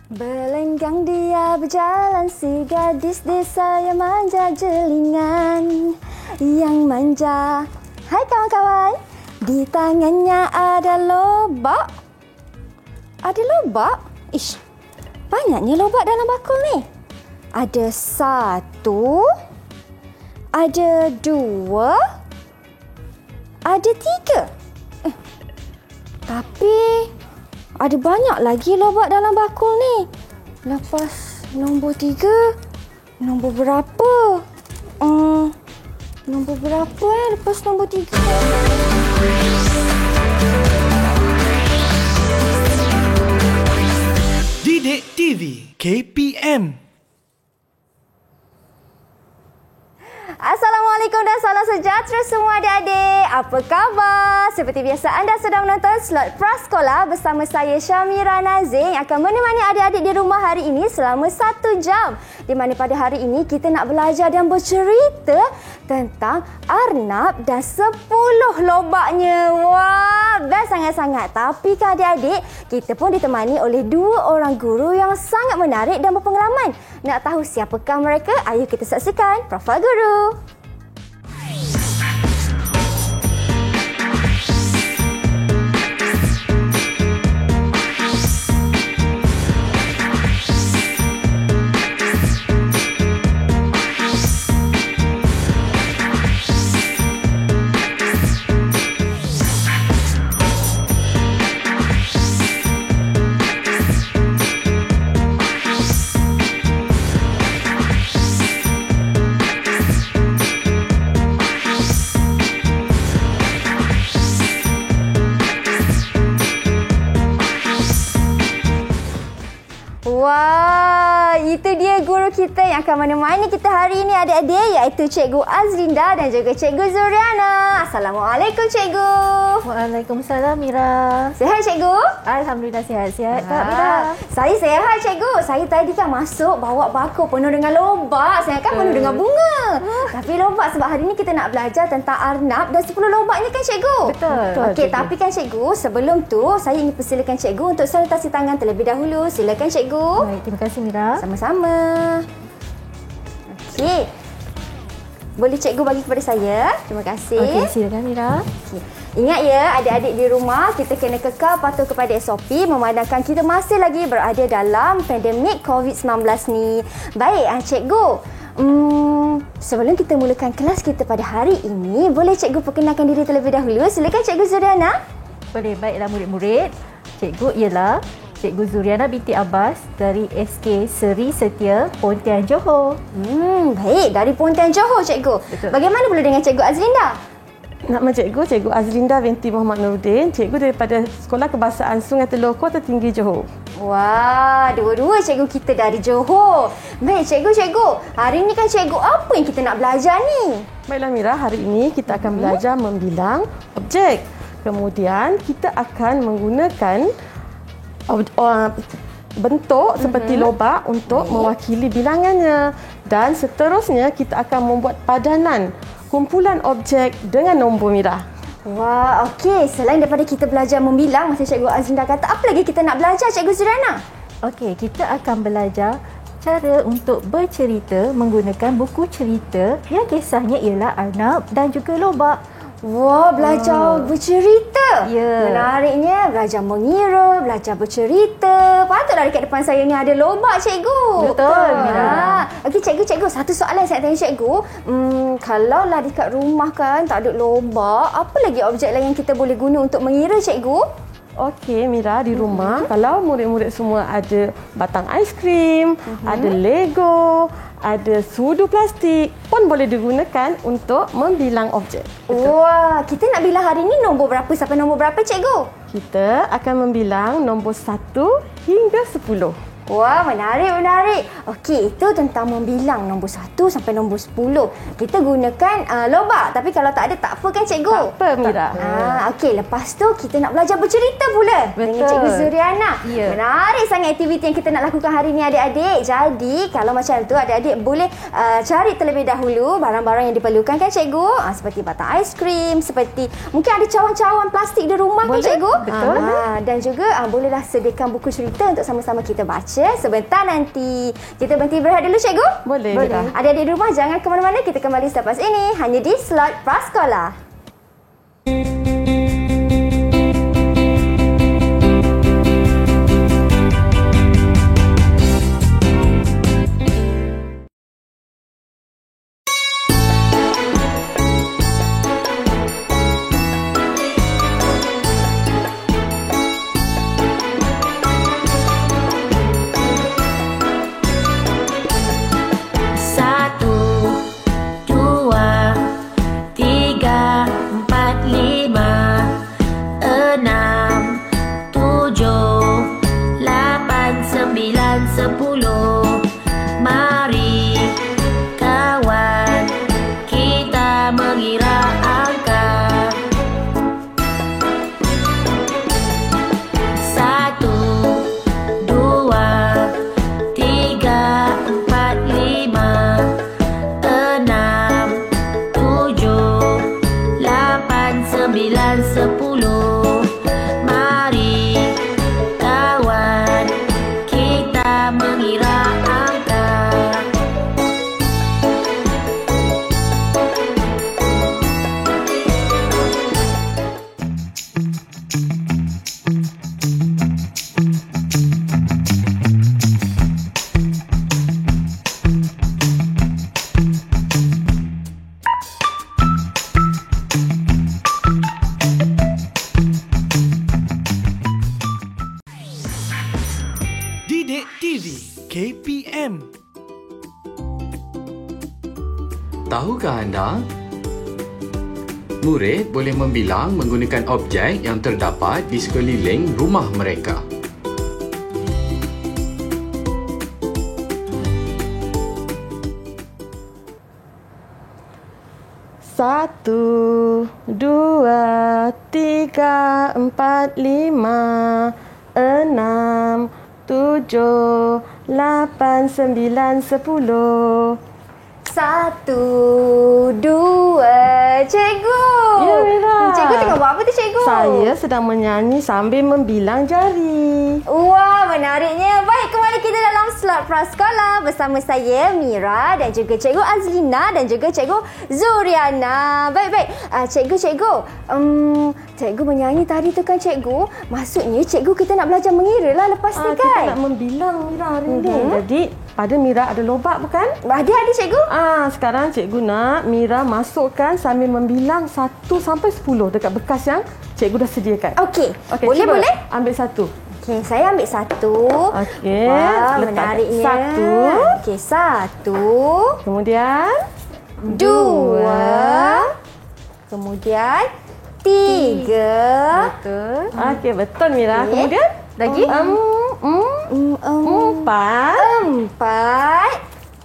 Belenggang dia berjalan, si gadis desa yang manja jelingan. Yang manja. Hai kawan-kawan, di tangannya ada lobak. Ada lobak? Ish, banyaknya lobak dalam bakul ni. Ada 1, ada 2, ada 3. Tapi ada banyak lagi lobak dalam bakul ni. Lepas nombor 3, nombor berapa? Nombor berapa lepas nombor 3? Didik TV KPM. Assalamualaikum dan salam sejahtera semua adik-adik. Apa khabar? Seperti biasa anda sedang menonton slot Prasekolah bersama saya Syamira Nazir yang akan menemani adik-adik di rumah hari ini selama 1 jam. Di mana pada hari ini kita nak belajar dan bercerita tentang arnab dan 10 lobaknya. Wah, best sangat-sangat. Tapi kan adik-adik, kita pun ditemani oleh 2 orang guru yang sangat menarik dan berpengalaman. Nak tahu siapakah mereka? Ayo kita saksikan profil guru. Wah, itu dia guru kita yang akan menemani kita hari ini adik-adik, iaitu Cikgu Azlinda dan juga Cikgu Zuriana. Assalamualaikum Cikgu. Waalaikumsalam Mira. Sihat Cikgu? Alhamdulillah sihat-sihat Kak Mira. Saya sihat Cikgu. Saya tadi kan masuk bawa bakul penuh dengan lobak. Saya kan penuh dengan bunga. Tapi lobak sebab hari ini kita nak belajar tentang arnab dan 10 lobaknya kan Cikgu? Betul. Okey, tapi kan Cikgu, sebelum tu saya ingin persilakan Cikgu untuk salutasi tangan terlebih dahulu. Silakan Cikgu. Baik, terima kasih Mira. Sama-sama. Okey. Boleh Cikgu bagi kepada saya? Terima kasih. Okey, silakan Mira. Okay. Ingat ya, adik-adik di rumah, kita kena kekal patuh kepada SOP memandangkan kita masih lagi berada dalam pandemik COVID-19 ni. Baik, Cikgu. Sebelum kita mulakan kelas kita pada hari ini, boleh Cikgu perkenalkan diri terlebih dahulu? Silakan Cikgu Zuriana. Boleh, baiklah murid-murid. Cikgu ialah Cikgu Zuriana binti Abbas dari SK Seri Setia, Pontian, Johor. Baik, dari Pontian, Johor Cikgu. Betul. Bagaimana pula dengan Cikgu Azlinda? Nama cikgu, Cikgu Azlinda binti Muhammad Nuruddin, cikgu daripada Sekolah Kebahasaan Sungai Telur, Kota Tinggi, Johor. Wah, dua-dua cikgu kita dari Johor. Baik, cikgu. Hari ni kan cikgu, apa yang kita nak belajar ni? Baiklah Mira, hari ini kita akan belajar membilang objek. Kemudian kita akan menggunakan bentuk seperti lobak untuk mewakili bilangannya. Dan seterusnya kita akan membuat padanan kumpulan objek dengan nombor Mira. Wah, okey. Selain daripada kita belajar membilang, macam Cikgu Azlinda kata, apa lagi kita nak belajar, Cikgu Zuriana? Okey, kita akan belajar cara untuk bercerita menggunakan buku cerita yang kisahnya ialah arnab dan juga lobak. Wah, belajar bercerita. Ya. Menariknya, belajar mengira, belajar bercerita. Patutlah dekat depan saya ni ada lobak, Cikgu. Betul, Mira. Okey, Cikgu. Satu soalan saya tanya Cikgu. Kalaulah dekat rumah kan tak ada lobak, apa lagi objek lain yang kita boleh guna untuk mengira, Cikgu? Okey Mira, di rumah kalau murid-murid semua ada batang aiskrim, ada Lego, ada sudu plastik pun boleh digunakan untuk membilang objek. Wah, kita nak bilang hari ni nombor berapa sampai nombor berapa, Cikgu? Kita akan membilang nombor 1 hingga 10. Wah, menarik. Okey, itu tentang membilang nombor 1 sampai nombor 10. Kita gunakan lobak. Tapi kalau tak ada, tak apa kan Cikgu? Tak apa Mira. Okey, lepas tu kita nak belajar bercerita pula. Betul. Dengan Cikgu Zuriana. Ya. Menarik sangat aktiviti yang kita nak lakukan hari ni adik-adik. Jadi, kalau macam tu adik-adik boleh cari terlebih dahulu barang-barang yang diperlukan kan Cikgu? Seperti batang aiskrim, seperti mungkin ada cawan-cawan plastik di rumah Boleh. kan Cikgu? Betul. Dan juga bolehlah sediakan buku cerita untuk sama-sama kita baca. Malaysia sebentar nanti. Kita berhenti berehat dulu, cikgu? Boleh, Mira. Adik-adik di rumah jangan ke mana-mana. Kita kembali selepas ini hanya di Slot Prasekolah. Didik TV KPM. Tahukah anda? Murid boleh membilang menggunakan objek yang terdapat di sekeliling rumah mereka. Satu, dua, tiga, empat, lima, enam, tujuh, lapan, sembilan, 10. 1, 2, cikgu. Ya, Mira. Cikgu tengah buat apa tu, cikgu? Saya sedang menyanyi sambil membilang jari. Wah, menariknya. Baik, kembali kita dalam Slot Prasekolah bersama saya, Mira, dan juga Cikgu Azlina dan juga Cikgu Zuriana. Baik. Cikgu. Cikgu menyanyi tadi tu kan, cikgu? Maksudnya cikgu kita nak belajar mengira lah lepas ni kan? Kita nak membilang, Mira, hari ni. Jadi, pada Mira ada lobak bukan? Ada, cikgu. Sekarang cikgu nak Mira masukkan sambil membilang 1 sampai 10 dekat bekas yang cikgu dah sediakan. Okey. Cuba Boleh? ambil 1. Okey, saya ambil 1. Okey. Wah, letak menariknya. 1. Okey, 1. Kemudian 2. Kemudian 3. Betul. okey, betul Mira. Okey. Kemudian Lagi? 4. 4.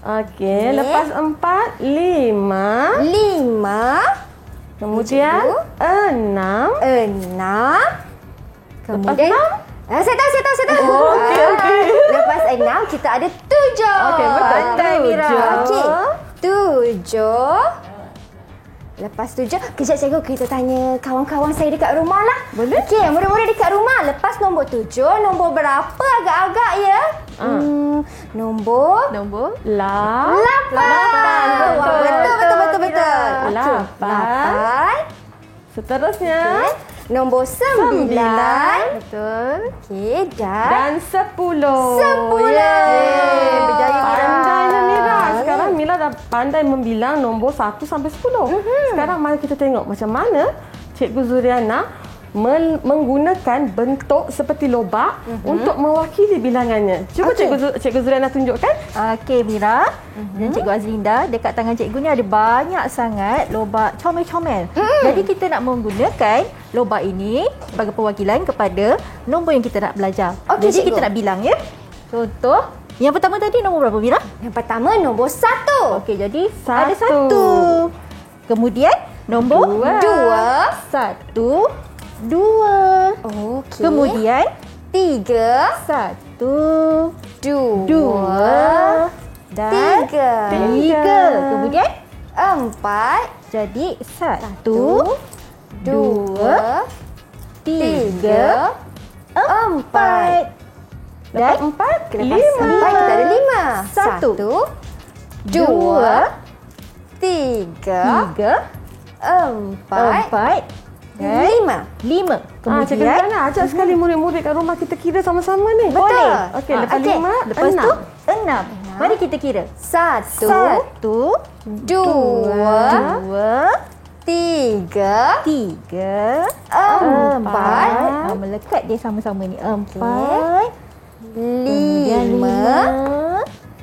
Okey, lepas 4 5. 5. Kemudian 6. 6. Kemudian saya tahu. Okey. Lepas 6 kita ada 7. Okey, betul. Pandai, Mira. 7. Okey. 7. Lepas 7, kejap cikgu, kita tanya kawan-kawan saya dekat rumah lah. Boleh? Okey, murid-murid dekat rumah. Lepas nombor 7, nombor berapa agak-agak ya? Nombor 8. 8. Betul. 8. Seterusnya Nombor 9. Betul. Okey, dan 10. 10. Berjaya, Mira. Pandainya Mira. Sekarang Mira dah pandai membilang nombor 1 sampai 10. Sekarang mari kita tengok macam mana Cikgu Zuriana menggunakan bentuk seperti lobak untuk mewakili bilangannya. Cuba Cikgu Zuriana tunjukkan. Okey, Mira. Dan Cikgu Azlinda, dekat tangan cikgu ni ada banyak sangat lobak comel-comel. Jadi kita nak menggunakan lobak ini sebagai perwakilan kepada nombor yang kita nak belajar. Okey, Jadi cikgu. kita nak bilang ya. Contoh, yang pertama tadi nombor berapa, Mira? Yang pertama nombor 1. Okey, jadi ada 1. 1. Kemudian nombor 2. 1, 2. Okey. Kemudian 3. 1, 2. dan 3. Kemudian 4. jadi 1, 2, 3, 4. Dan 4, 5. Sampai kita ada 5. Satu. 2, 3, 4, 5. 5. Cikgu Kemudian Zurana ajak sekali murid-murid kat rumah kita kira sama-sama ni. Betul. Okey, lepas 5, lepas tu 6. Mari kita kira. 1, 1, 2, 2, 3, 3, 4, melekat dia sama-sama ni. 4, 5,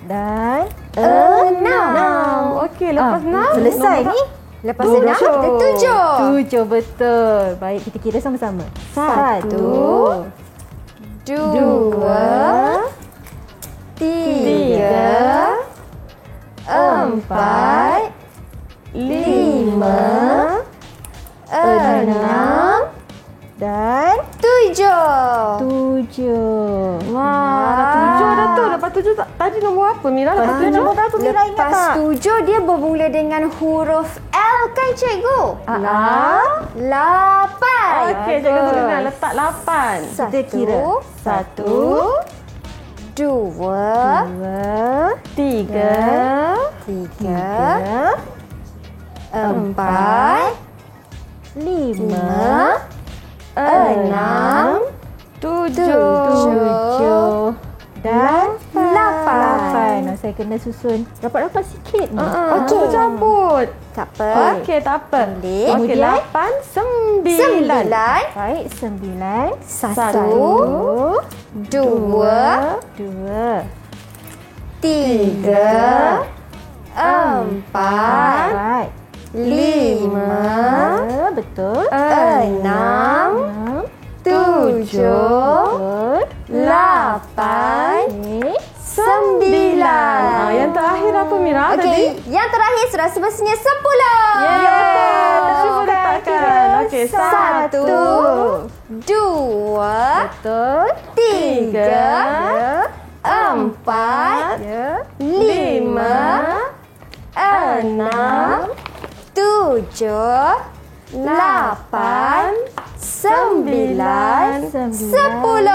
dan 6. Okey, lepas 6 selesai ni. Lepas 6 kita 7. 7 betul. Baik, kita kira sama-sama. 1, 2, 3, 4, 5, 6, dan 7. 7. Wah, 7 dah tu. Lepas 7 tadi nombor apa Mira? Lepas 7 nombor berapa Mira ingat Lepas tak? 7 dia bermula dengan huruf L kan cikgu? Lapan. Okey, cikgu Zurana letak 8. Kita kira. 1, 2, 3, 3, 4, 5, 6, 7. dan 8. Saya kena susun rapat-rapat sikit ni. Okey, cabut. Tak apa. Okey, tak apa. Boleh. Okey, Kemudian? 8, 9. 9, Baik, 9, 1, 2, 2, 3, 4, 5, betul. 6, 7, 8, 9. Yang terakhir apa Mira tadi? Okey, yang terakhir sudah semestinya 10. Cuba letakkan. Okey, 1, 2, Betul. 3, 4, 5, 6, 7, 8, 9, 10.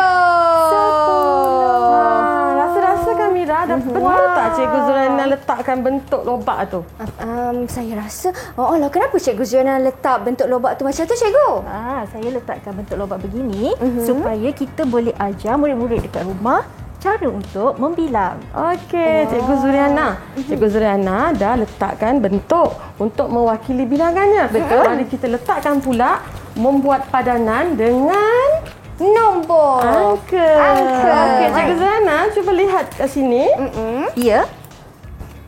Rasa-rasa kan Mira ada betul tak Cikgu Zurana letakkan bentuk lobak tu? Saya rasa, lah kenapa Cikgu Zurana letak bentuk lobak tu macam tu cikgu? Saya letakkan bentuk lobak begini supaya kita boleh ajar murid-murid dekat rumah cara untuk membilang. Okey, Cikgu Zuriana. Cikgu Zuriana dah letakkan bentuk untuk mewakili bilangannya. Betul. Mari kita letakkan pula membuat padanan dengan Nombor. angka. Okey, Cikgu Zuriana cuba lihat kat sini. Ya.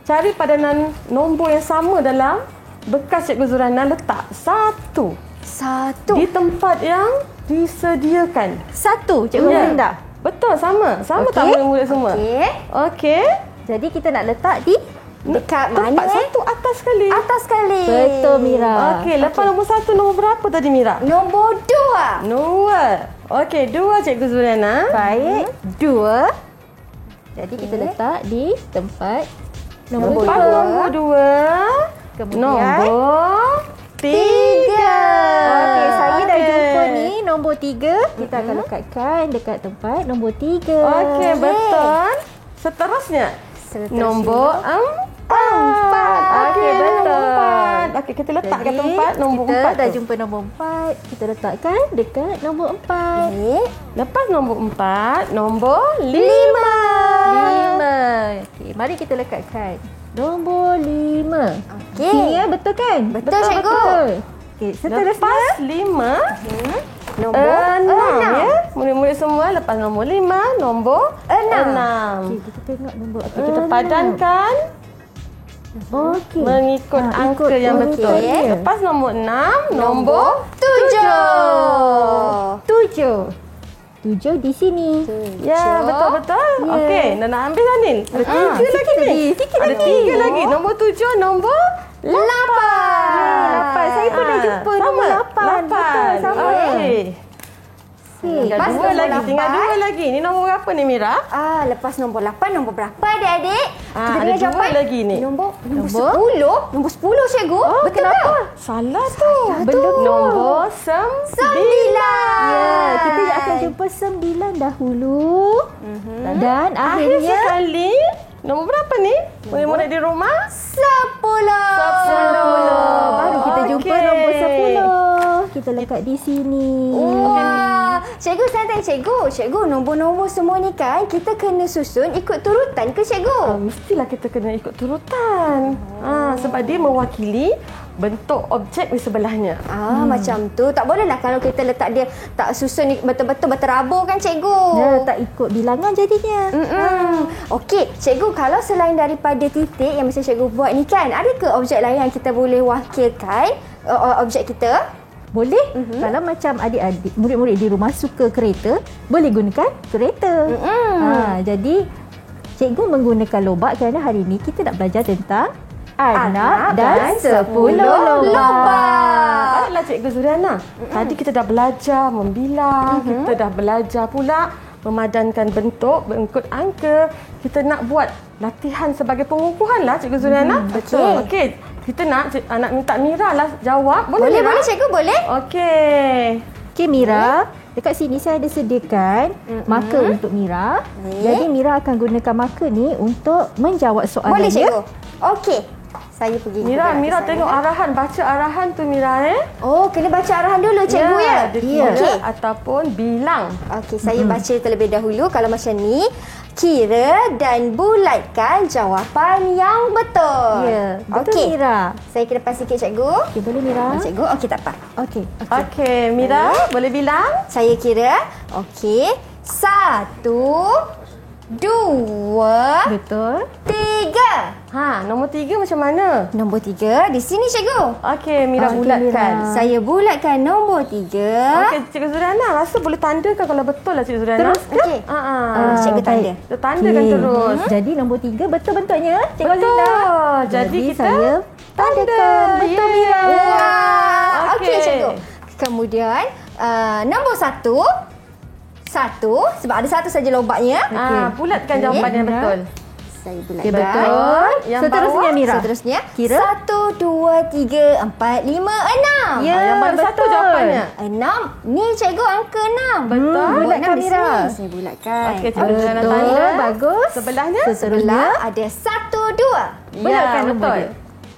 Cari padanan nombor yang sama dalam bekas Cikgu Zuriana letak. 1 1. di tempat yang disediakan. 1, Cikgu Ya. Linda. Betul, sama. Sama tak Okey. murid-murid semua? Okey. Okey. Jadi kita nak letak di Dekat mana? Tempat satu atas sekali. Atas sekali. betul Mira. Okey, lepas nombor 1, nombor berapa tadi Mira? Nombor 2. Nombor. Okey, 2 Cikgu Zuriana. Baik, 2. Jadi kita letak di tempat nombor Tempat 2. nombor 2. Kemudian Nombor 3. Okey, saya dah jumpa ni nombor 3. Kita akan lekatkan dekat tempat nombor 3. Okey, betul. Seterusnya. Nombor 4. Okey, betul. Okey, kita letakkan Jadi, tempat nombor 4 kita dah tu. jumpa nombor 4. Kita letakkan dekat nombor 4. Baik. Lepas nombor 4, nombor 5. 5. Okey, mari kita lekatkan. Nombor 5. Okey. Sini ya, betul kan? Betul, cikgu. Betul. Okey, seterusnya Lepas 5, Nombor 6 ya. Murid-murid semua lepas nombor 5, nombor 6. Okey, kita tengok nombor Okey, kita padankan Okey. mengikut angka yang betul. Okey. Lepas nombor 6, nombor 7. 7. 7 di sini. Ya, betul-betul. Ya. Okey, nak ambil dah ni. Ada 3 lagi ni. Ada 3 lagi. Nombor 7, nombor 8. 8. Saya pun dah jumpa nombor 8. Betul, sama. Okey. Okey. Tinggal Lepas dua nombor lagi. Tinggal 8. dua lagi. Ni nombor berapa ni, Mira? Lepas nombor 8, nombor berapa adik-adik? Ada dua lagi ni. Nombor 10. Nombor 10 cikgu. Betul kenapa? tak? Salah tu. Belum. Nombor 9. Ya, kita akan jumpa 9 dahulu. Dan Akhir akhirnya sekali. Nombor berapa ni? Murid-murid di rumah? 10. baru kita jumpa Okey. nombor 10. Kita lekat di sini. Wah, cikgu saya tanya cikgu nombor-nombor semua ni kan kita kena susun ikut turutan ke cikgu? Mestilah kita kena ikut turutan. Sebab dia mewakili bentuk objek di sebelahnya. Macam tu. Tak boleh lah kalau kita letak dia tak susun betul-betul berterabur kan cikgu? Ya, tak ikut bilangan jadinya. Okey, cikgu kalau selain daripada titik yang mesti cikgu buat ni kan, ada ke objek lain yang kita boleh wakilkan objek kita? Boleh. Kalau macam adik-adik, murid-murid di rumah suka kereta, boleh gunakan kereta. Jadi, cikgu menggunakan lobak kerana hari ini kita nak belajar tentang anak dan 10 lobak. Baiklah Cikgu Zuriana. Tadi kita dah belajar membilang, kita dah belajar pula memadankan bentuk, mengikut angka. Kita nak buat latihan sebagai pengukuhan lah Cikgu Zuriana. betul. Okey. Kita nak minta Mira lah jawab. Boleh Mira? Boleh cikgu, boleh? Okey. Okey Mira, dekat sini saya ada sediakan marker untuk Mira. Jadi Mira akan gunakan marker ni untuk menjawab soalan Boleh dia. cikgu. Okey. Saya pergi. Mira tengok arahan, baca arahan tu Mira Oh, kena baca arahan dulu cikgu ya? Dia kira Okey. ataupun bilang. Okey, saya baca terlebih dahulu. Kalau macam ni, kira dan bulatkan jawapan yang betul. Ya, betul Okey. Mira. Saya ke depan sikit cikgu. Okey, boleh Mira? Cikgu, okey tak apa. Okey. Okey, Mira boleh bilang? Saya kira. Okey. 1, 2, Betul. 3. Nombor 3 macam mana? Nombor 3 di sini cikgu. Okey, Mira Okey, bulatkan. Mira. Saya bulatkan nombor 3. Okey, Cikgu Zuriana rasa boleh tandakan kalau betul lah Cikgu Zuriana. Terus ke? Okey. Cikgu tanda. Kita tandakan Okey. terus. Jadi nombor 3 betul bentuknya, Cikgu Betul. Zinda. Jadi kita saya tandakan. Betul Yeay. Mira. Wah. Okey Okey. cikgu. Kemudian nombor 1. Sebab ada satu saja lobaknya. Bulatkan jawapan yang Mira. betul. Saya Okey, bulatkan. betul. Yang Seterusnya bawah, Mira. Seterusnya Kira. 1, 2, 3, 4, 5, 6. Ya, yang mana satu betul. jawapannya? 6. Ni cikgu angka 6. Betul. Buat Bulatkan 6 di Mira. sini. Saya bulatkan. Okey, Cikgu Zuriana Betul, tanda. bagus. Sebelahnya? Sebelah ada 1, 2. Bulatkan nombor betul. dia.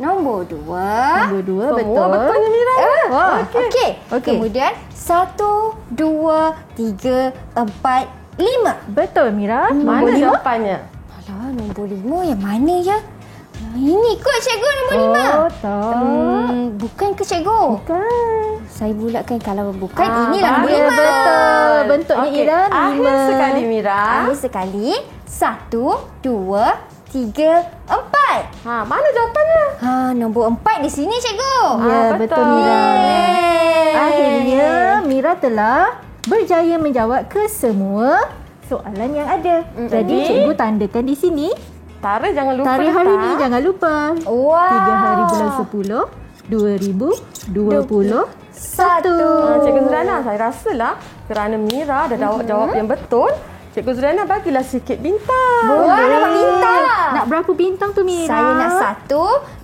Nombor 2. Nombor 2 Semua betul. betulnya Mira. Wah. Okey. Okey. Kemudian 1, 2, 3, 4, 5. Betul Mira. Mana Nombor 5. jawapannya? Alah, nombor 5 yang mana ya? Ini kot cikgu nombor 5. Oh, tak. Bukan ke cikgu? Bukan. Saya bulatkan kalau bukan. Inilah nombor Ya, 5. betul. Bentuknya Okey, Ira akhir 5. sekali Mira. Akhir sekali. 1, 2, 3, 4. Mana jawapannya? Nombor 4 di sini cikgu. Ya, betul Mira. Yeay. Akhirnya Mira telah berjaya menjawab ke semua soalan yang ada. Jadi cikgu tandakan di sini. Tarikh jangan lupa. Tarikh hari letak. ni jangan lupa. Wow. 3 hari bulan 10 2021. Cikgu Zuriana, saya rasalah kerana Mira dah jawab jawab yang betul, Cikgu Zuriana bagilah sikit bintang. Wah, dapat bintang. Nak berapa bintang tu Mira? Saya nak 1,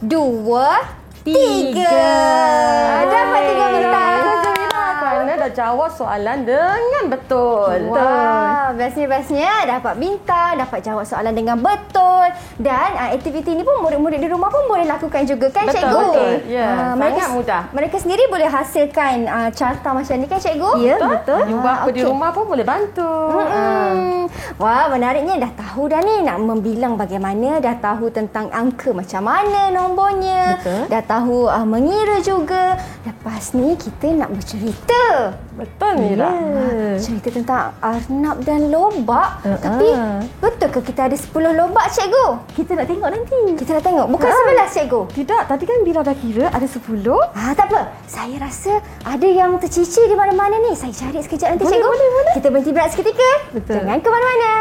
2, 3. Dapat 3 bintang. Kerana dah jawab soalan dengan betul. Wah, bestnya dapat bintang, dapat jawab soalan dengan betul. Dan aktiviti ni pun murid-murid di rumah pun boleh lakukan juga kan Betul, cikgu? betul. Ya, sangat mudah. Mereka sendiri boleh hasilkan carta macam ni kan cikgu? Ya, betul. You bapa di okey. rumah pun boleh bantu. Wah, menariknya dah tahu dah ni nak membilang bagaimana, dah tahu tentang angka macam mana nombornya, Betul. dah tahu mengira juga. Lepas ni kita nak bercerita. Betul Mira. Cerita tentang arnab dan lobak. Tapi betul ke kita ada 10 lobak cikgu? Kita nak tengok nanti. Kita nak tengok. Bukan 11 cikgu. Tidak, tadi kan Mira dah kira ada 10. Tak apa. Saya rasa ada yang tercicir di mana-mana ni. Saya cari sekejap nanti cikgu. Boleh. Kita berhenti berehat seketika. Betul. Jangan ke mana-mana.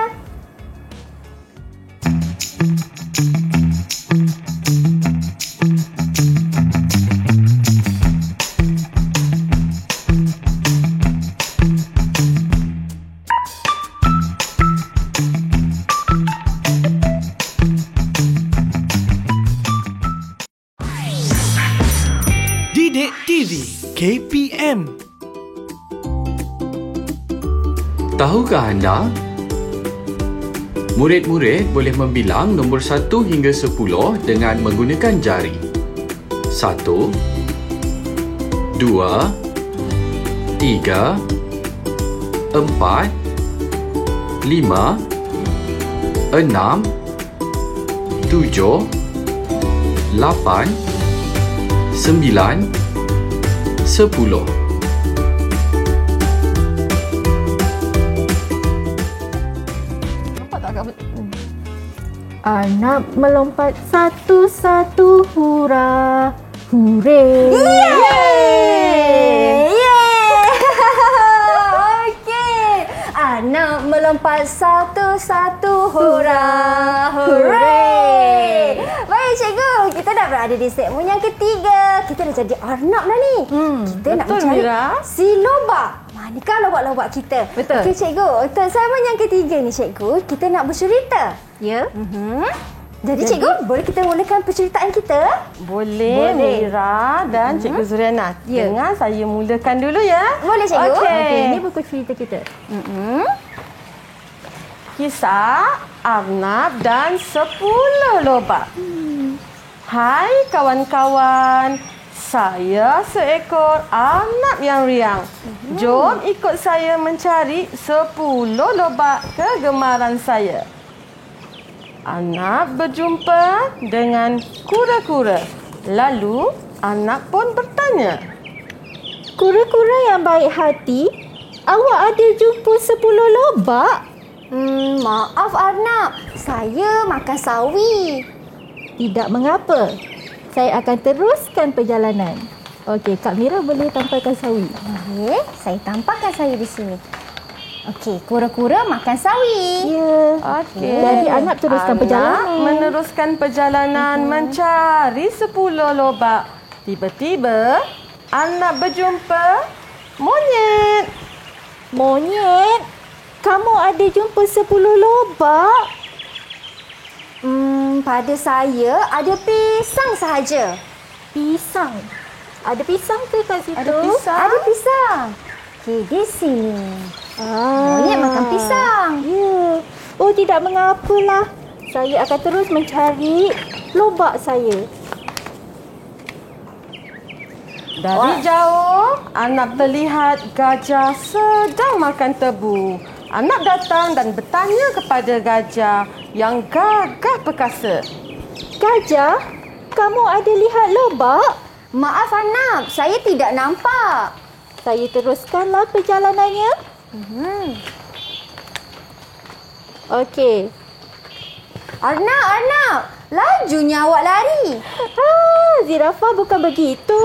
KPM. Tahukah anda? Murid-murid boleh membilang nombor 1 hingga 10 dengan menggunakan jari. 1, 2, 3, 4, 5, 6, 7, 8, 9, 10. Anak melompat satu-satu, hura, hurray. Yeay! Okey. Anak melompat satu-satu, hurra, hurray. Baik cikgu, kita dah berada di segmen yang ketiga. Kita dah jadi Arnab dah ni. Kita nak betul, mencari Mira. si lobak. Manakah lobak-lobak kita? Betul. Okey cikgu, untuk segmen yang ketiga ni cikgu, kita nak bercerita. Ya. Jadi cikgu, boleh kita mulakan penceritaan kita? Boleh, Mira dan Cikgu Zuriana. Ya. Dengar saya mulakan dulu ya. Boleh cikgu? Okey, ini buku cerita kita. Kisah Arnab dan 10 lobak. Hai kawan-kawan, saya seekor arnab yang riang. Jom ikut saya mencari 10 lobak kegemaran saya. Arnab berjumpa dengan kura-kura. Lalu Arnab pun bertanya, Kura-kura yang baik hati, awak ada jumpa 10 lobak? Maaf Arnab, saya makan sawi. Tidak mengapa. Saya akan teruskan perjalanan. Okey, Kak Mira boleh tampilkan sawi. Okey, saya tampakkan saya di sini. Okey, kura-kura makan sawi. Ya. okey. Jadi Arnab teruskan Arnab perjalanan. meneruskan perjalanan mencari 10 lobak. Tiba-tiba Arnab berjumpa monyet. Monyet, kamu ada jumpa 10 lobak? Pada saya ada pisang sahaja. Pisang. Ada pisang ke kat situ? Ada pisang? Ada pisang. Okey, di sini. Monyet makan pisang. Ya. Oh, tidak mengapalah. Saya akan terus mencari lobak saya. Dari jauh, Arnab terlihat gajah sedang makan tebu. Arnab datang dan bertanya kepada gajah yang gagah perkasa. Gajah, kamu ada lihat lobak? Maaf Arnab, saya tidak nampak. Saya teruskanlah perjalanannya. Okey. Arnab, lajunya awak lari. Zirafah bukan begitu.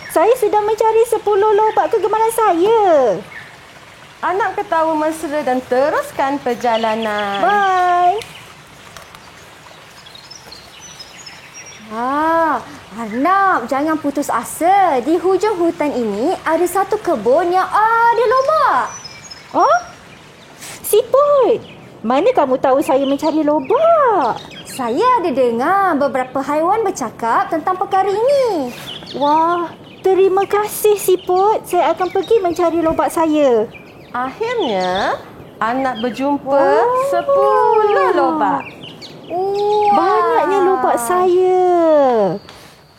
Saya sedang mencari 10 lobak kegemaran saya. Arnab ketawa mesra dan teruskan perjalanan. Bye. Arnab, jangan putus asa. Di hujung hutan ini ada satu kebun yang ada lobak. Oh? Siput, mana kamu tahu saya mencari lobak? Saya ada dengar beberapa haiwan bercakap tentang perkara ini. Wah, terima kasih Siput. Saya akan pergi mencari lobak saya. Akhirnya, Arnab berjumpa 10 lobak. Banyaknya lobak saya.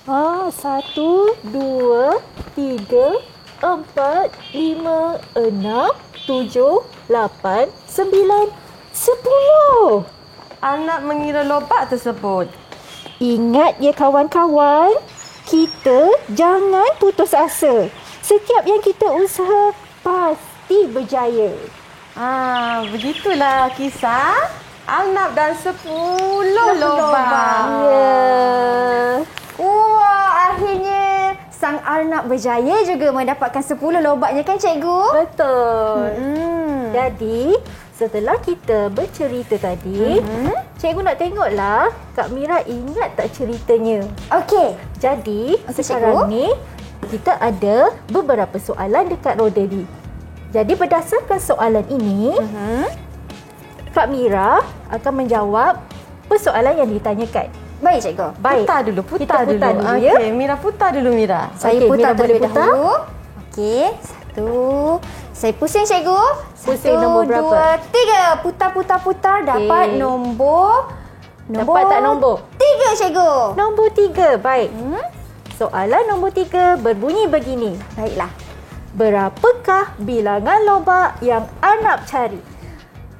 1, 2, 3, 4, 5, 6, 7, 8, 9, 10. Arnab mengira lobak tersebut. Ingat ya kawan-kawan, kita jangan putus asa. Setiap yang kita usaha pasti berjaya. Begitulah kisah Arnab dan 10 lobak. Ya. Wah, akhirnya sang Arnab berjaya juga mendapatkan 10 lobaknya kan cikgu? Betul. Jadi, setelah kita bercerita tadi, cikgu nak tengoklah Kak Mira ingat tak ceritanya. Okey. Jadi, sekarang ni kita ada beberapa soalan dekat roda ni. Jadi, berdasarkan soalan ini, Kak Mira akan menjawab persoalan yang ditanyakan. Baik, cikgu. Baik. Putar dulu. Kita putar dulu, ya. Okey, Mira putar dulu, Mira. Saya Okey, putar Mira boleh terlebih putar? dahulu. Okey, 1. Saya pusing, cikgu. Pusing 1, nombor berapa? 2, 3. Putar. Dapat Okey. nombor... Dapat tak nombor? 3, cikgu. Nombor 3. Baik. Soalan nombor 3 berbunyi begini. Baiklah. Berapakah bilangan lobak yang Arnab cari?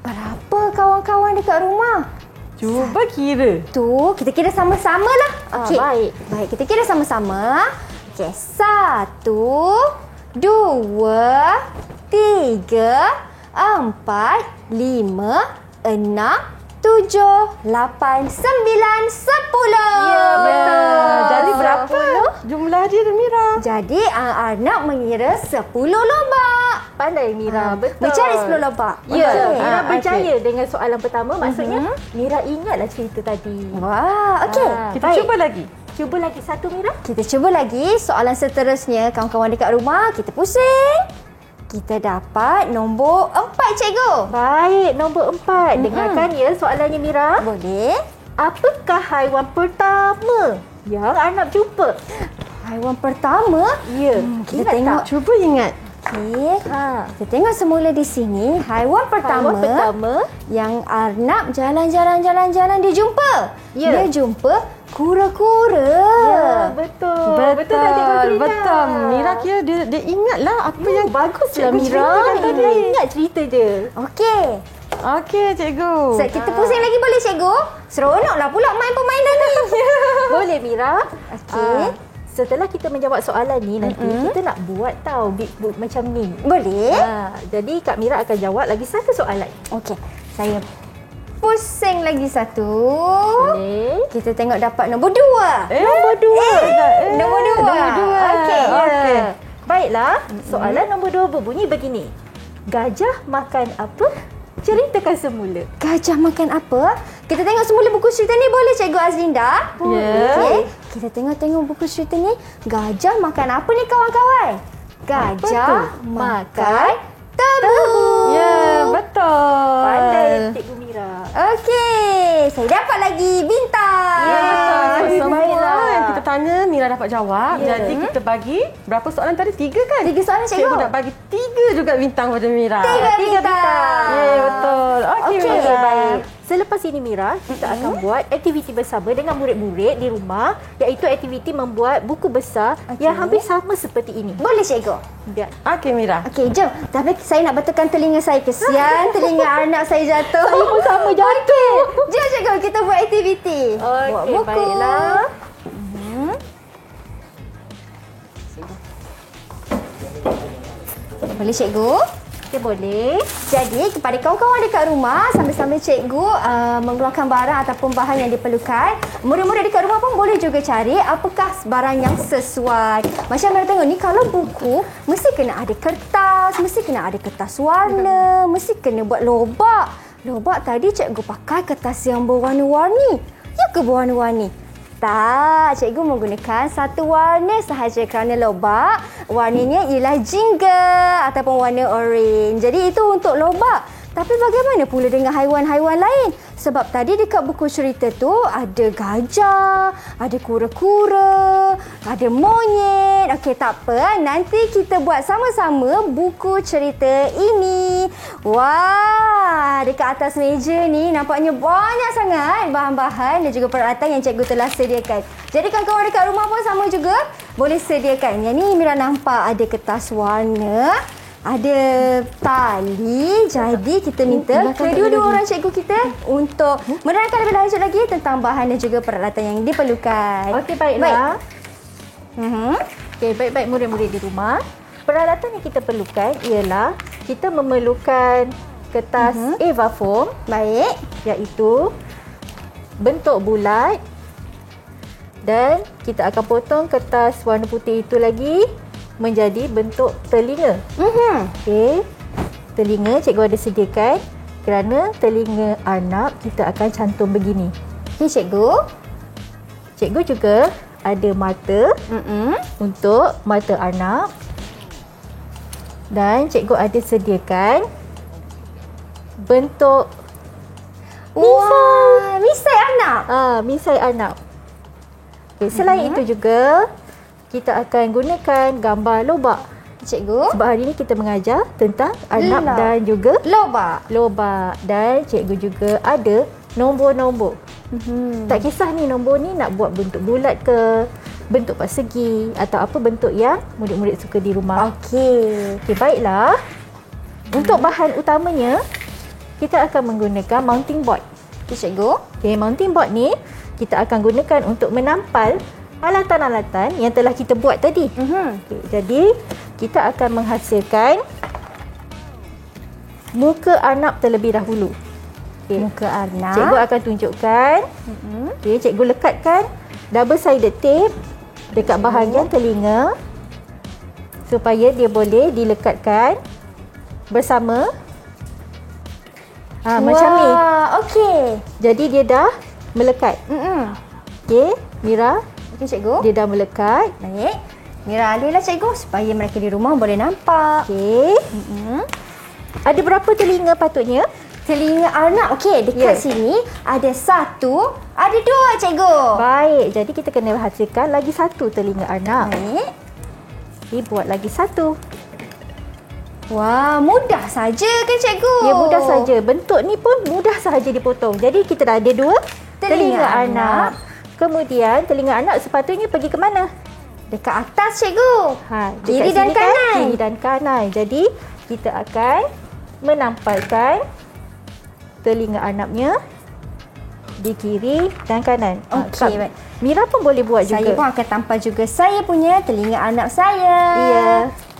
Berapa kawan-kawan dekat rumah? Cuba kira. Tu, kita kira sama-sama lah. Okey. baik. Baik, kita kira sama-sama. Okey, 1, 2, 3, 4, 5, 6, 7, 8, 9, 10. Ya, betul. Jadi berapa 10. jumlah dia, Mira? Jadi, Arnab mengira 10 lobak. Pandai Mira, betul. Mencari 10 lobak. Ya, Okey. Mira okey. berjaya dengan soalan pertama. Maksudnya, Mira ingatlah cerita tadi. Wah, okey. Kita Baik. cuba lagi. Cuba lagi satu, Mira. Kita cuba lagi soalan seterusnya. Kawan-kawan dekat rumah, kita pusing. Kita dapat nombor 4, cikgu. Baik, nombor 4. Dengarkan ya soalannya, Mira. Boleh. Apakah haiwan pertama yang Arnab jumpa? Haiwan pertama. Ya, Kita ingat tengok. tak? Cuba ingat. Okey. Ha. Kita tengok semula di sini. Haiwan pertama, Haiwan pertama. yang Arnab jalan-jalan dia jumpa. Ya. Dia jumpa kura-kura. Ya, betul. Betul tak, Cikgu Azlinda? Betul. Mira kira dia ingatlah apa yang Baguslah cikgu Mira. ceritakan tadi. Mira ingat cerita dia. Okey. Okey, cikgu. Kita pusing lagi boleh, cikgu? Seronoklah pula main permainan ni. Boleh Mira? Okey. Setelah kita menjawab soalan ni nanti kita nak buat tahu big book macam ni. Boleh. Jadi Kak Mira akan jawab lagi satu soalan. Okey. Saya pusing lagi satu. Boleh. Kita tengok dapat nombor 2. Nombor 2. Nombor 2. Nombor 2. Okey. Okey. Baiklah, soalan nombor 2 berbunyi begini. Gajah makan apa? Ceritakan semula. Gajah makan apa? Kita tengok semula buku cerita ni boleh, Cikgu Azlinda? Ya. Okey. Kita tengok buku cerita ni. Gajah makan apa ni, kawan-kawan? Gajah makan tebu. Ya, betul. Pandai Cikgu Mira. Okey. Saya dapat lagi bintang. Ya, betul. Semua Baiklah. yang kita tanya Mira dapat jawab. Ya. Jadi kita bagi berapa soalan tadi? 3 kan? 3 soalan, Cikgu. Cikgu nak bagi 3 juga bintang pada Mira. 3 Tiga bintang. Ya, betul. Okey, Okey, Mira. Baik. Selepas ini Mira, kita akan buat aktiviti bersama dengan murid-murid di rumah, iaitu aktiviti membuat buku besar yang hampir sama seperti ini. Boleh, Cikgu? Dan Okey, Mira. Okey, jom. Tapi saya nak betulkan telinga saya. Kesian telinga anak saya jatuh. saya pun sama jatuh. Jom, Cikgu, kita buat aktiviti. Buat Okey, buku. baiklah. Boleh, Cikgu? Okey, boleh. Jadi, kepada kawan-kawan dekat rumah, sambil-sambil cikgu mengeluarkan barang ataupun bahan yang diperlukan, murid-murid dekat rumah pun boleh juga cari apakah barang yang sesuai. Macam mana tengok ni, kalau buku, mesti kena ada kertas, mesti kena ada kertas warna, mesti kena buat lobak. Lobak tadi cikgu pakai kertas yang berwarna-warni. Ya ke berwarna-warni? Tak, cikgu menggunakan satu warna sahaja kerana lobak warnanya ialah jingga ataupun warna orange. Jadi itu untuk lobak. Tapi bagaimana pula dengan haiwan-haiwan lain? Sebab tadi dekat buku cerita tu ada gajah, ada kura-kura, ada monyet. Okey, tak apa. Nanti kita buat sama-sama buku cerita ini. Wah, dekat atas meja ni nampaknya banyak sangat bahan-bahan dan juga peralatan yang cikgu telah sediakan. Jadi kawan-kawan dekat rumah pun sama juga boleh sediakan. Yang ni Mira nampak ada kertas warna, ada tali. Jadi kita minta kedua-dua orang cikgu kita untuk menerangkan lebih lanjut lagi tentang bahan dan juga peralatan yang diperlukan. Okey, baiklah. Baik. Okey, baik-baik murid-murid di rumah. Peralatan yang kita perlukan ialah kita memerlukan kertas Eva foam, Baik. iaitu bentuk bulat, dan kita akan potong kertas warna putih itu lagi menjadi bentuk telinga. Okey. Telinga cikgu ada sediakan. Kerana telinga Arnab kita akan cantum begini. Okey, cikgu. Cikgu juga ada mata untuk mata Arnab. Dan cikgu ada sediakan bentuk Wah, misai anak. misai Arnab. Okay, selain itu juga, kita akan gunakan gambar lobak. Cikgu. Sebab hari ini kita mengajar tentang arnab dan juga lobak. Dan cikgu juga ada nombor-nombor. Tak kisah ni nombor ni nak buat bentuk bulat ke, bentuk persegi atau apa bentuk yang murid-murid suka di rumah. Okey, baiklah. Untuk bahan utamanya, kita akan menggunakan mounting board. Cikgu. Okey, mounting board ni kita akan gunakan untuk menampal alatan-alatan yang telah kita buat tadi. Okay, jadi kita akan menghasilkan muka arnab terlebih dahulu. Okay. Muka arnab. Cikgu akan tunjukkan. Okay, cikgu lekatkan double sided tape dekat bahagian telinga supaya dia boleh dilekatkan bersama. Macam ni. Okey. Jadi dia dah melekat. Okey, Mira. Okey, cikgu. Dia dah melekat. Baik. Mira alihlah cikgu supaya mereka di rumah boleh nampak. Okey. Ada berapa telinga patutnya? Telinga arnab. Okey, dekat sini ada 1, ada 2 cikgu. Baik, jadi kita kena hasilkan lagi 1 telinga arnab. Baik. Buat lagi 1. Wah, mudah saja kan cikgu? Ya, mudah saja. Bentuk ni pun mudah sahaja dipotong. Jadi kita dah ada 2 telinga arnab. Kemudian telinga arnab sepatutnya pergi ke mana? Dekat atas cikgu. Kiri dan sini kanan. Kiri dan kanan. Jadi kita akan menampalkan telinga arnabnya di kiri dan kanan. Okey, baik. Mira pun boleh buat juga. Saya pun akan tampal juga saya punya telinga arnab saya. Ya.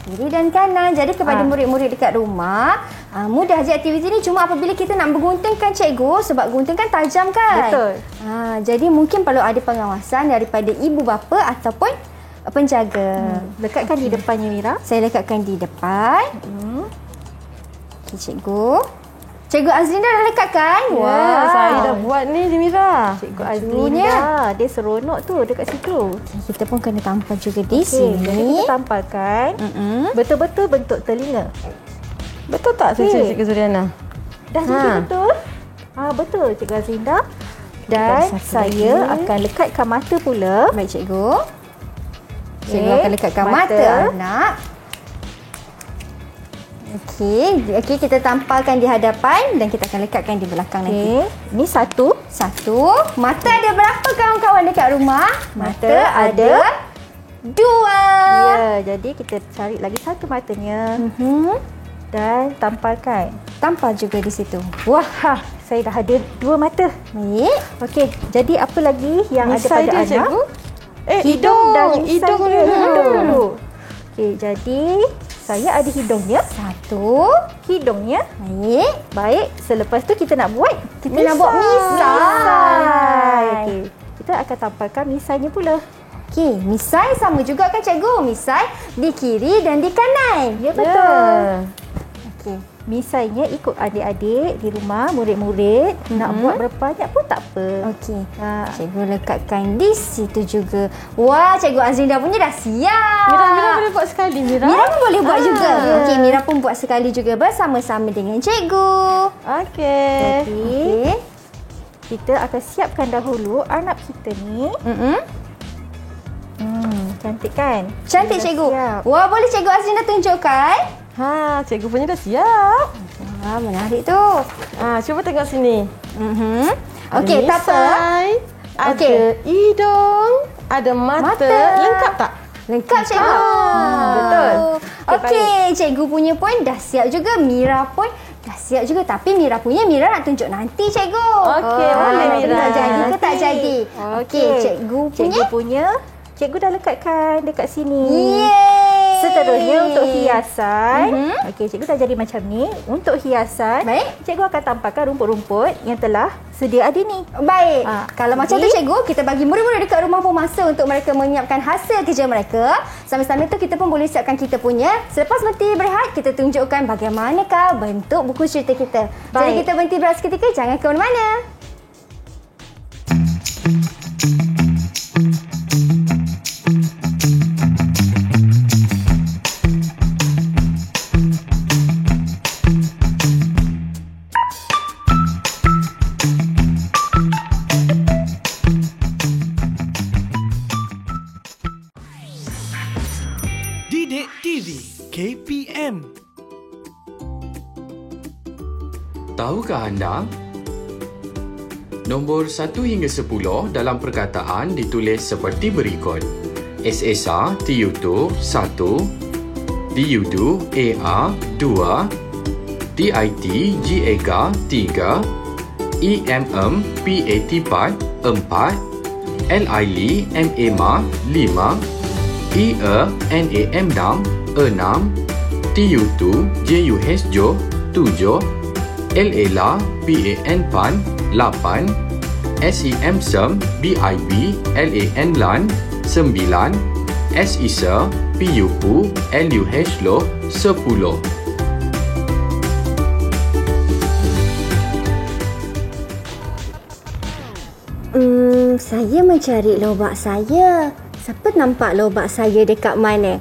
Kiri dan kanan. Jadi kepada murid-murid dekat rumah, mudah je aktiviti ni, cuma apabila kita nak mengguntingkan cikgu, sebab gunting kan tajam kan? Betul. Jadi mungkin perlu ada pengawasan daripada ibu bapa ataupun penjaga. Lekatkan di depannya, Mira. Saya lekatkan di depan. Okey, cikgu. Cikgu Azlinda dah lekatkan? Wah, saya dah buat ni, Mira. Cikgu Azlinda, dia seronok tu dekat situ. Kita pun kena tampal juga di Jadi sini. kita tampalkan betul-betul bentuk telinga. Betul tak Cikgu Zuriana? Dah jadi betul? Betul Cikgu Azlinda. Dan saya akan lekatkan mata pula. Baik cikgu. Cikgu akan lekatkan mata anak. Okey, kita tampalkan di hadapan dan kita akan lekatkan di belakang nanti. Ini 1. Mata ada berapa kawan-kawan dekat rumah? Mata ada 2. Ya, jadi kita cari lagi 1 matanya. Dan tampalkan. Tampal juga di situ. Wah, saya dah ada 2 mata. Baik. Okey, jadi apa lagi yang ada pada anak? Cikgu? Hidung dan hidung dulu. Okey, jadi saya ada hidungnya. 1. Hidungnya. Baik. Baik, selepas tu kita nak buat Nak buat misai. Okey, kita akan tampalkan misainya pula. Okey, misai sama juga kan cikgu? Misai di kiri dan di kanan. Ya, betul. Okey. Misainya ikut adik-adik di rumah, murid-murid. Nak buat berapa banyak pun tak apa. Okey. Cikgu lekatkan di situ juga. Wah, Cikgu Azlinda punya dah siap. Mira boleh buat sekali, Mira. Mira pun boleh buat juga. Okey, Mira pun buat sekali juga bersama-sama dengan cikgu. Okey. Jadi, kita akan siapkan dahulu arnab kita ni. Cantik kan? Cantik cikgu. Siap. Wah, boleh Cikgu Azlinda tunjukkan? Cikgu punya dah siap. Wah, menarik tu. Cuba tengok sini. Okey, tak apa. Ada hidung, ada mata. Lengkap tak? Lengkap cikgu. Betul. Okey, cikgu punya pun dah siap juga. Mira pun dah siap juga. Tapi Mira punya, Mira nak tunjuk nanti cikgu. Okey, boleh Mira. Tak jadi ke tak jadi? Okey, cikgu punya. Cikgu dah lekatkan dekat sini. Yeay. Seterusnya untuk hiasan. Okey, cikgu dah jadi macam ni. Untuk hiasan, baik, cikgu akan tampalkan rumput-rumput yang telah sedia ada ni. Baik. Kalau macam tu cikgu, kita bagi murid-murid dekat rumah pun masa untuk mereka menyiapkan hasil kerja mereka. Sambil-sambil tu kita pun boleh siapkan kita punya. Selepas berhenti berehat, kita tunjukkan bagaimanakah bentuk buku cerita kita. Baik. Jadi kita berhenti berehat seketika, jangan ke mana-mana. Tahukah anda? Nombor 1 hingga 10 dalam perkataan ditulis seperti berikut. SSR TU2 1, DU2 AR 2, DIT GAG 3, EMM PAT 4, LILI MA 5, EA NAM 6, TU2 JUH 7, LALA PAN 8, SEM SEM BIB LAN LAN 9, SESA PUPU LUH LO 10. Saya mencari lobak saya. Siapa nampak lobak saya dekat mana?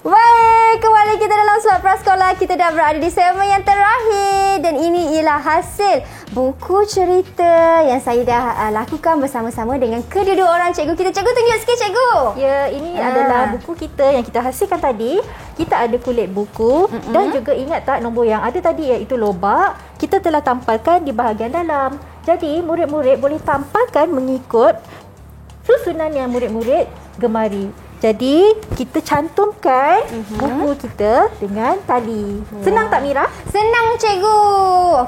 Baik, kembali kita dalam slot prasekolah. Kita dah berada di segmen yang terakhir dan ini ialah hasil buku cerita yang saya dah lakukan bersama-sama dengan kedua-dua orang cikgu kita. Cikgu, tunjuk sikit cikgu. Ya, ini adalah buku kita yang kita hasilkan tadi. Kita ada kulit buku dan juga ingat tak nombor yang ada tadi iaitu lobak. Kita telah tampalkan di bahagian dalam. Jadi, murid-murid boleh tampalkan mengikut susunan yang murid-murid gemari. Jadi, kita cantumkan buku kita dengan tali. Senang tak, Mira? Senang, cikgu.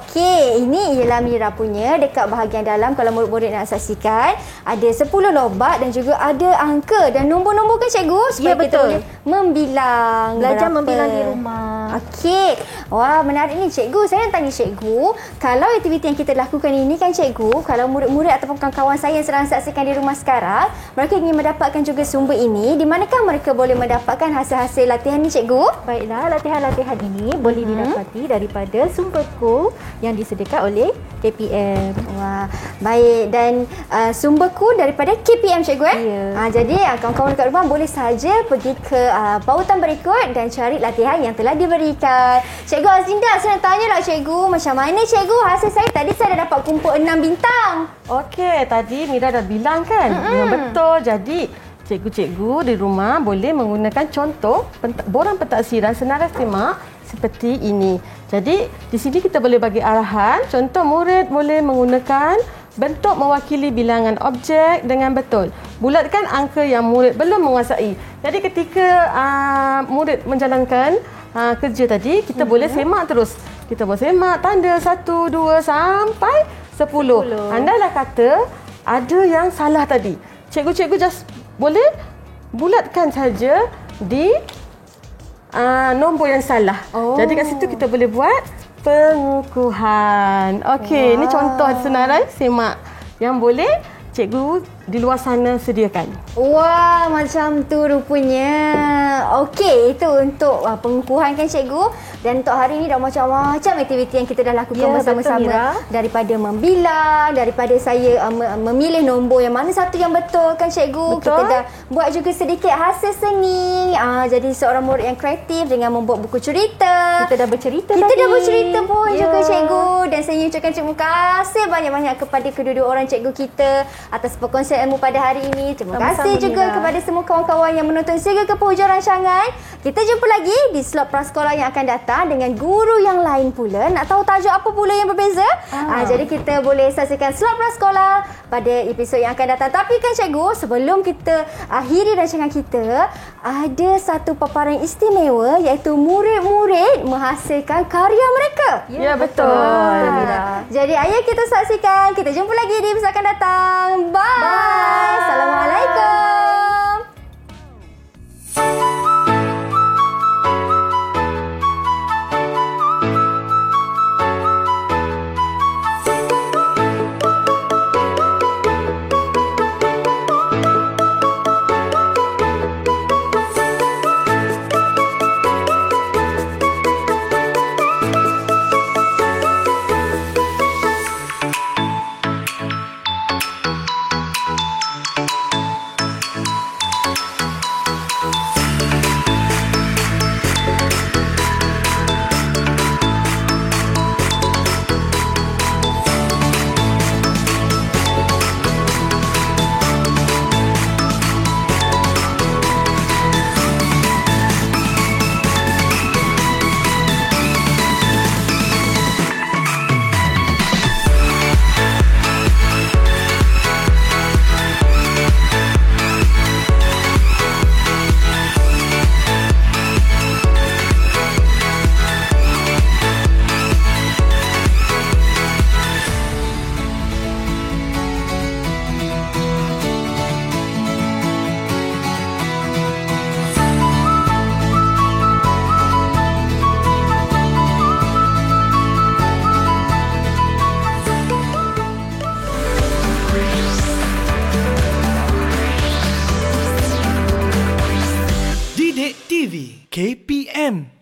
Okey, ini ialah Mira punya dekat bahagian dalam. Kalau murid-murid nak saksikan, ada 10 lobak dan juga ada angka dan nombor-nombor kan, cikgu? Supaya kita boleh membilang. Belajar berapa. membilang di rumah. Okey. Wah, menarik ni, cikgu. Saya nak tanya cikgu, kalau aktiviti yang kita lakukan ini kan, cikgu, kalau murid-murid ataupun kawan-kawan saya yang sedang saksikan di rumah sekarang, mereka ingin mendapatkan juga sumber ini, di manakah mereka boleh mendapatkan hasil-hasil latihan ni, cikgu? Baiklah, latihan-latihan ini boleh didapati daripada sumberku yang disediakan oleh KPM. Wah, baik. Dan sumberku daripada KPM, cikgu Ya. Jadi kawan-kawan dekat rumah boleh saja pergi ke pautan berikut dan cari latihan yang telah diberikan. Cikgu Azinda, saya nak tanyalah cikgu, macam mana cikgu hasil saya tadi? Saya dah dapat kumpul 6 bintang. Okey, tadi Mira dah bilang kan? Memang betul. Jadi, cikgu-cikgu di rumah boleh menggunakan contoh borang pentaksiran senarai semak seperti ini. Jadi, di sini kita boleh bagi arahan. Contoh, murid boleh menggunakan bentuk mewakili bilangan objek dengan betul. Bulatkan angka yang murid belum menguasai. Jadi, ketika murid menjalankan kerja tadi, kita boleh semak terus. Kita boleh semak tanda 1, 2 sampai 10. Andailah kata ada yang salah tadi, cikgu-cikgu just boleh bulatkan saja di nombor yang salah. Jadi kat situ kita boleh buat pengukuhan. Okey, ini contoh senarai semak yang boleh cikgu di luar sana sediakan. Wah, macam tu rupanya. Okey, itu untuk pengukuhan kan, cikgu. Dan untuk hari ini dah macam-macam aktiviti yang kita dah lakukan bersama-sama. Betul, daripada membilang, daripada saya memilih nombor yang mana satu yang betul kan, cikgu. Betul. Kita dah buat juga sedikit hasil seni. Jadi seorang murid yang kreatif dengan membuat buku cerita. Kita dah bercerita Kita tadi. dah bercerita pun juga, cikgu. Dan saya ucapkan terima kasih banyak-banyak kepada kedua-dua orang cikgu kita atas perkongsian ilmu pada hari ini. Terima kasih Sama-sama, juga Mira. kepada semua kawan-kawan yang menonton sehingga ke penghujung rancangan. Kita jumpa lagi di slot prasekolah yang akan datang dengan guru yang lain pula. Nak tahu tajuk apa pula yang berbeza? Jadi kita boleh saksikan slot prasekolah pada episod yang akan datang. Tapi kan, cikgu, sebelum kita akhiri rancangan kita, ada satu paparan istimewa iaitu murid-murid menghasilkan karya mereka. Ya, betul. Mira. Jadi ayah kita saksikan. Kita jumpa lagi di episod akan datang. Bye. Assalamualaikum. KPM.